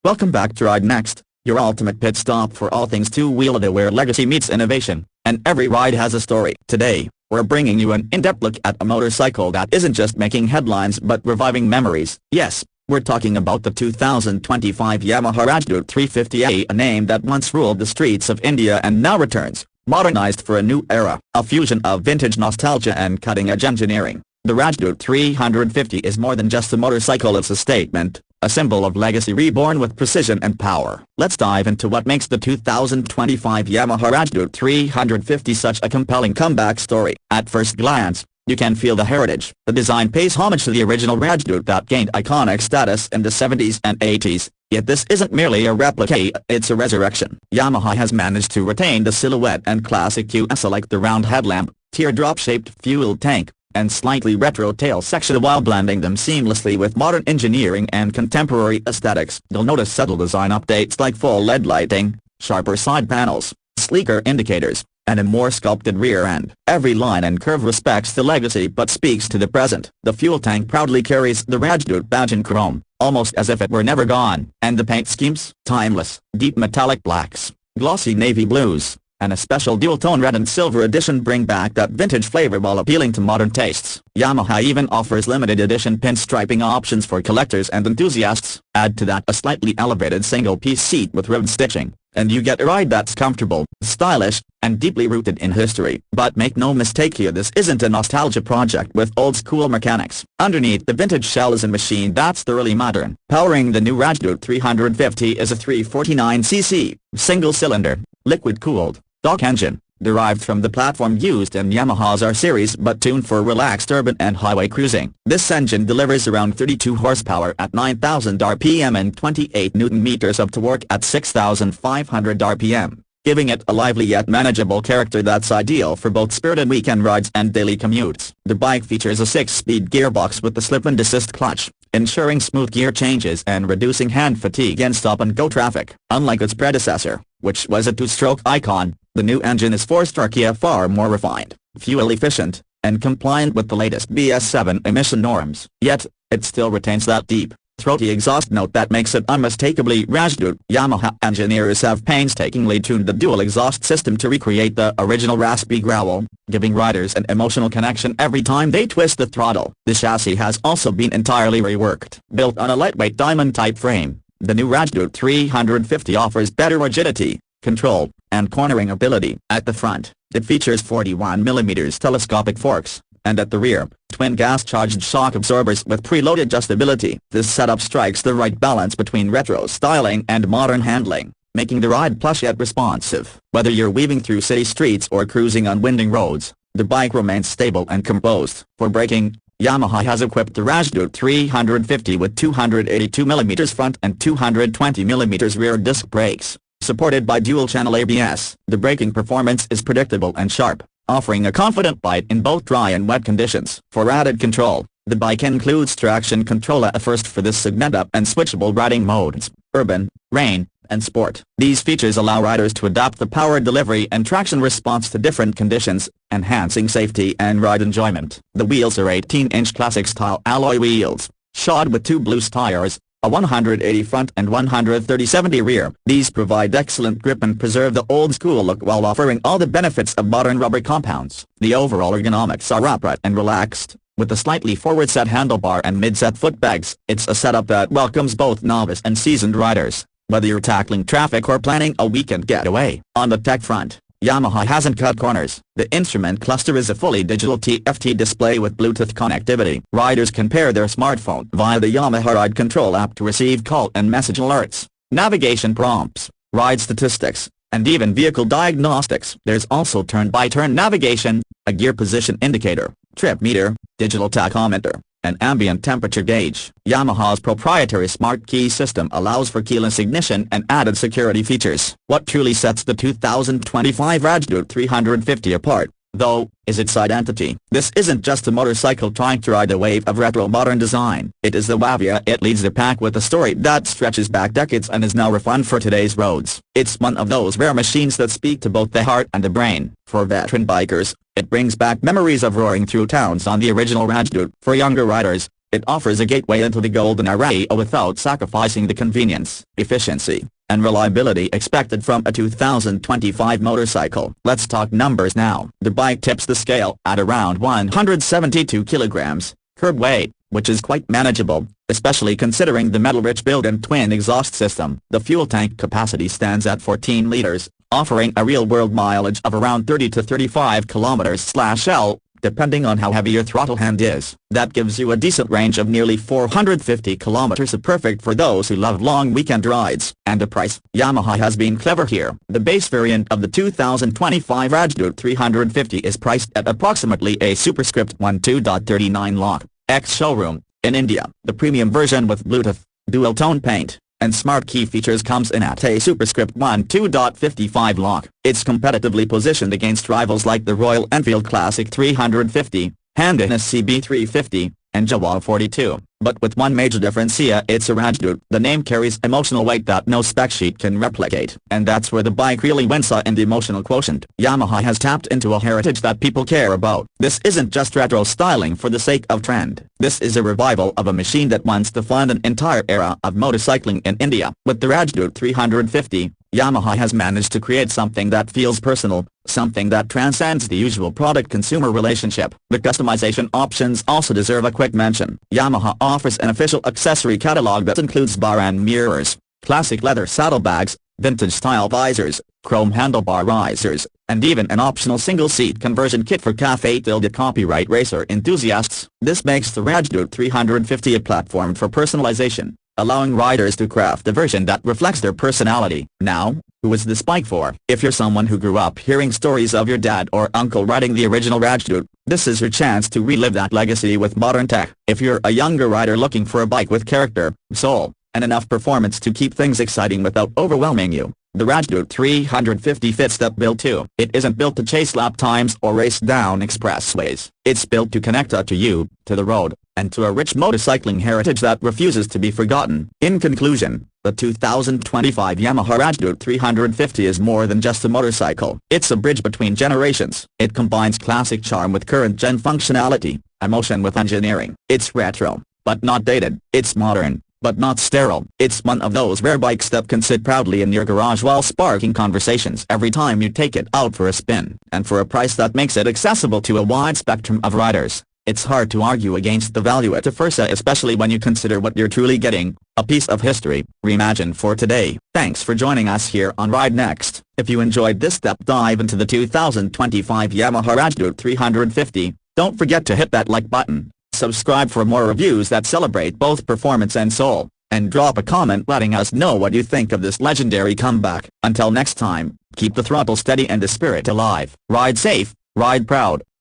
Welcome back to Ride Next, your ultimate pit stop for all things two-wheeled, where legacy meets innovation, and every ride has a story. Today, we're bringing you an in-depth look at a motorcycle that isn't just making headlines but reviving memories. Yes, we're talking about the 2025 Yamaha Rajdoot 350A, a name that once ruled the streets of India and now returns, modernized for a new era, a fusion of vintage nostalgia and cutting-edge engineering. The Rajdoot 350 is more than just a motorcycle, it's a statement, a symbol of legacy reborn with precision and power. Let's dive into what makes the 2025 Yamaha Rajdoot 350 such a compelling comeback story. At first glance, you can feel the heritage. The design pays homage to the original Rajdoot that gained iconic status in the 70s and 80s. Yet this isn't merely a replica, it's a resurrection. Yamaha has managed to retain the silhouette and classic cues like the round headlamp, teardrop-shaped fuel tank, and slightly retro tail section, while blending them seamlessly with modern engineering and contemporary aesthetics. You'll notice subtle design updates like full LED lighting, sharper side panels, sleeker indicators, and a more sculpted rear end. Every line and curve respects the legacy but speaks to the present. The fuel tank proudly carries the Rajdoot badge in chrome, almost as if it were never gone. And the paint schemes? Timeless, deep metallic blacks, glossy navy blues, and a special dual-tone red and silver edition bring back that vintage flavor while appealing to modern tastes. Yamaha even offers limited edition pinstriping options for collectors and enthusiasts. Add to that a slightly elevated single-piece seat with ribbed stitching, and you get a ride that's comfortable, stylish, and deeply rooted in history. But make no mistake here, this isn't a nostalgia project with old-school mechanics. Underneath the vintage shell is a machine that's thoroughly modern. Powering the new Rajdoot 350 is a 349cc, single-cylinder, liquid-cooled, stock engine, derived from the platform used in Yamaha's R series but tuned for relaxed urban and highway cruising. This engine delivers around 32 horsepower at 9,000 RPM and 28 Nm of torque at 6,500 RPM, giving it a lively yet manageable character that's ideal for both spirited weekend rides and daily commutes. The bike features a 6-speed gearbox with the slip-and assist clutch, ensuring smooth gear changes and reducing hand fatigue in stop-and-go traffic. Unlike its predecessor, which was a 2-stroke icon, the new engine is 4-stroke, far more refined, fuel-efficient, and compliant with the latest BS7 emission norms. Yet, it still retains that deep, throaty exhaust note that makes it unmistakably Rajdoot. Yamaha engineers have painstakingly tuned the dual exhaust system to recreate the original raspy growl, giving riders an emotional connection every time they twist the throttle. The chassis has also been entirely reworked. Built on a lightweight diamond-type frame, the new Rajdoot 350 offers better rigidity, control, and cornering ability. At the front, it features 41mm telescopic forks, and at the rear, twin gas-charged shock absorbers with preload adjustability. This setup strikes the right balance between retro styling and modern handling, making the ride plush yet responsive. Whether you're weaving through city streets or cruising on winding roads, the bike remains stable and composed. For braking, Yamaha has equipped the Rajdoot 350 with 282mm front and 220mm rear disc brakes, supported by dual-channel ABS. The braking performance is predictable and sharp, offering a confident bite in both dry and wet conditions. For added control, the bike includes traction control, a first for this segment, up and switchable riding modes, urban, rain, and sport. These features allow riders to adapt the power delivery and traction response to different conditions, enhancing safety and ride enjoyment. The wheels are 18-inch classic-style alloy wheels, shod with 2 Blues tires, a 180 front and 130/70 rear. These provide excellent grip and preserve the old-school look while offering all the benefits of modern rubber compounds. The overall ergonomics are upright and relaxed, with a slightly forward-set handlebar and mid-set footpegs. It's a setup that welcomes both novice and seasoned riders, whether you're tackling traffic or planning a weekend getaway. On the tech front, Yamaha hasn't cut corners. The instrument cluster is a fully digital TFT display with Bluetooth connectivity. Riders can pair their smartphone via the Yamaha Ride Control app to receive call and message alerts, navigation prompts, ride statistics, and even vehicle diagnostics. There's also turn-by-turn navigation, a gear position indicator, trip meter, digital tachometer, and ambient temperature gauge. Yamaha's proprietary smart key system allows for keyless ignition and added security features. What truly sets the 2025 Rajdoot 350 apart, though, is its identity. This isn't just a motorcycle trying to ride a wave of retro-modern design. It is the Wavia. It leads the pack with a story that stretches back decades and is now refined for today's roads. It's one of those rare machines that speak to both the heart and the brain. For veteran bikers, it brings back memories of roaring through towns on the original Rajdoot. For younger riders, It offers a gateway into the golden array without sacrificing the convenience, efficiency, and reliability expected from a 2025 motorcycle. Let's talk numbers now. The bike tips the scale at around 172 kilograms, curb weight, which is quite manageable, especially considering the metal-rich build and twin exhaust system. The fuel tank capacity stands at 14 liters, offering a real-world mileage of around 30 to 35 kilometers/L, depending on how heavy your throttle hand is. That gives you a decent range of nearly 450 kilometers, perfect for those who love long weekend rides. And the price? Yamaha has been clever here. The base variant of the 2025 Rajdoot 350 is priced at approximately a superscript 12.39 lakh. Ex-showroom, in India. The premium version with Bluetooth, dual-tone paint, and smart key features comes in at a superscript 12.55 lakh. It's competitively positioned against rivals like the Royal Enfield Classic 350, Honda CB350, and Jawa 42. But with one major difference here: it's a Rajdoot. The name carries emotional weight that no spec sheet can replicate. And that's where the bike really wins in the emotional quotient. Yamaha has tapped into a heritage that people care about. This isn't just retro styling for the sake of trend. This is a revival of a machine that once defined an entire era of motorcycling in India. With the Rajdoot 350, Yamaha has managed to create something that feels personal, something that transcends the usual product-consumer relationship. The customization options also deserve a quick mention. Yamaha offers an official accessory catalog that includes bar and mirrors, classic leather saddlebags, vintage-style visors, chrome handlebar risers, and even an optional single-seat conversion kit for copyright racer enthusiasts. This makes the Rajdoot 350 a platform for personalization, allowing riders to craft a version that reflects their personality. Now, who is this bike for? If you're someone who grew up hearing stories of your dad or uncle riding the original Rajdoot, this is your chance to relive that legacy with modern tech. If you're a younger rider looking for a bike with character, soul, and enough performance to keep things exciting without overwhelming you, the Rajdoot 350 fits that bill too. It isn't built to chase lap times or race down expressways. It's built to connect to you, to the road, and to a rich motorcycling heritage that refuses to be forgotten. In conclusion, the 2025 Yamaha Rajdoot 350 is more than just a motorcycle. It's a bridge between generations. It combines classic charm with current-gen functionality, emotion with engineering. It's retro, but not dated. It's modern, but not sterile. It's one of those rare bikes that can sit proudly in your garage while sparking conversations every time you take it out for a spin. And for a price that makes it accessible to a wide spectrum of riders, it's hard to argue against the value at Versa, especially when you consider what you're truly getting: a piece of history, reimagined for today. Thanks for joining us here on Ride Next. If you enjoyed this deep dive into the 2025 Yamaha Rajdoot 350, don't forget to hit that like button, subscribe for more reviews that celebrate both performance and soul, and drop a comment letting us know what you think of this legendary comeback. Until next time, keep the throttle steady and the spirit alive. Ride safe, ride proud.